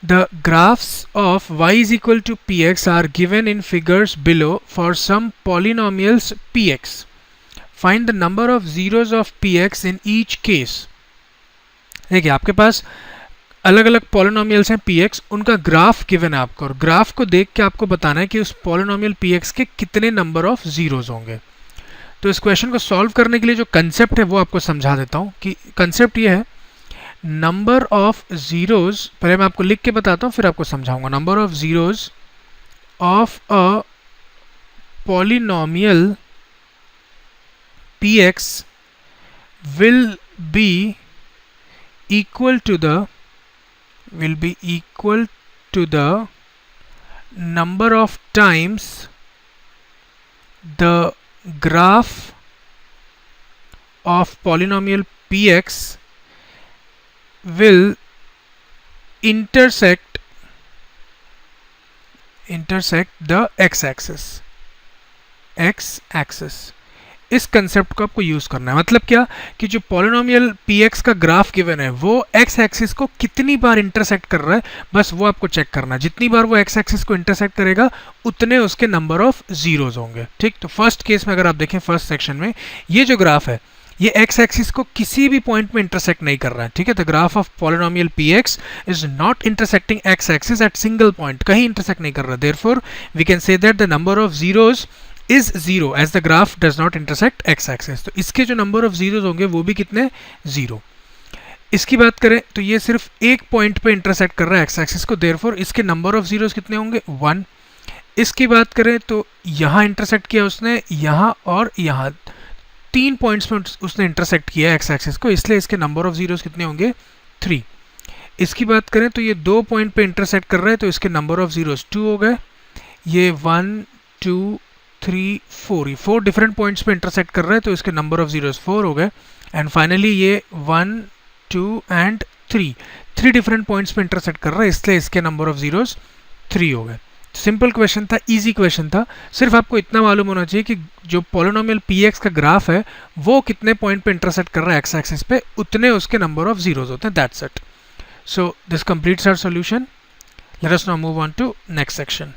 The graphs of y is equal to px are given in figures below for some polynomials px. Find the number of zeros of px in each case. देखिए आपके पास अलग अलग polynomials हैं px, उनका graph given है आपको, और graph को देख के आपको बताना है कि उस पॉलिनोमियल px के कितने नंबर ऑफ जीरोज होंगे। तो इस क्वेश्चन को सॉल्व करने के लिए जो कंसेप्ट है वो आपको समझा देता हूँ कि कंसेप्ट ये है, नंबर ऑफ जीरोज, पहले मैं आपको लिख के बताता हूँ फिर आपको समझाऊंगा। Number of zeros of a polynomial px will be equal to the number of times the graph of polynomial px will intersect the x-axis। इस कंसेप्ट को आपको यूज करना है। मतलब क्या कि जो पॉलिनोमियल px का ग्राफ गिवन है वो x एक्सिस को कितनी बार इंटरसेक्ट कर रहा है, बस वो आपको चेक करना है। जितनी बार वो x एक्सिस को इंटरसेक्ट करेगा उतने उसके नंबर ऑफ जीरोज होंगे। ठीक, तो फर्स्ट केस में अगर आप देखें फर्स्ट सेक्शन में ये जो ग्राफ है ये x एक्सिस को किसी भी पॉइंट में इंटरसेक्ट नहीं कर रहा है। ठीक है, the graph of polynomial px is not intersecting x axis at single point, कहीं इंटरसेक्ट नहीं कर रहा। Therefore we can say that the number of zeros is zero as the graph does not intersect x axis. तो इसके जो number of zeros होंगे वो भी कितने, जीरो। इसकी बात करें तो ये सिर्फ एक पॉइंट पे इंटरसेक्ट कर रहा है एक्स एक्सिस को, देयरफॉर इसके नंबर ऑफ जीरोज कितने होंगे, 1। इसकी बात करें तो यहाँ इंटरसेक्ट किया उसने, यहाँ और यहाँ 3 पॉइंट्स पे उसने इंटरसेक्ट किया एक्स एक्सिस को, इसलिए इसके नंबर ऑफ जीरोज कितने होंगे, 3। इसकी बात करें तो ये 2 पॉइंट पे इंटरसेक्ट कर रहे हैं तो इसके नंबर ऑफ जीरोज 2 हो गए। ये 1 2 3 4, ये 4 डिफरेंट पॉइंट्स पे इंटरसेक्ट कर रहे हैं तो इसके नंबर ऑफ जीरोज 4 हो गए। एंड फाइनली ये 1 2 एंड 3 डिफरेंट पॉइंट्स पे इंटरसेक्ट कर रहा है, इसलिए इसके नंबर ऑफ जीरोज 3 हो गए। सिंपल क्वेश्चन था, इजी क्वेश्चन था। सिर्फ आपको इतना मालूम होना चाहिए कि जो पॉलिनोमियल px का ग्राफ है वो कितने पॉइंट पे इंटरसेक्ट कर रहा है एक्स एक्सिस पे, उतने उसके नंबर ऑफ जीरोज होते हैं। That's it. So this completes our solution. Let us now move on to next section.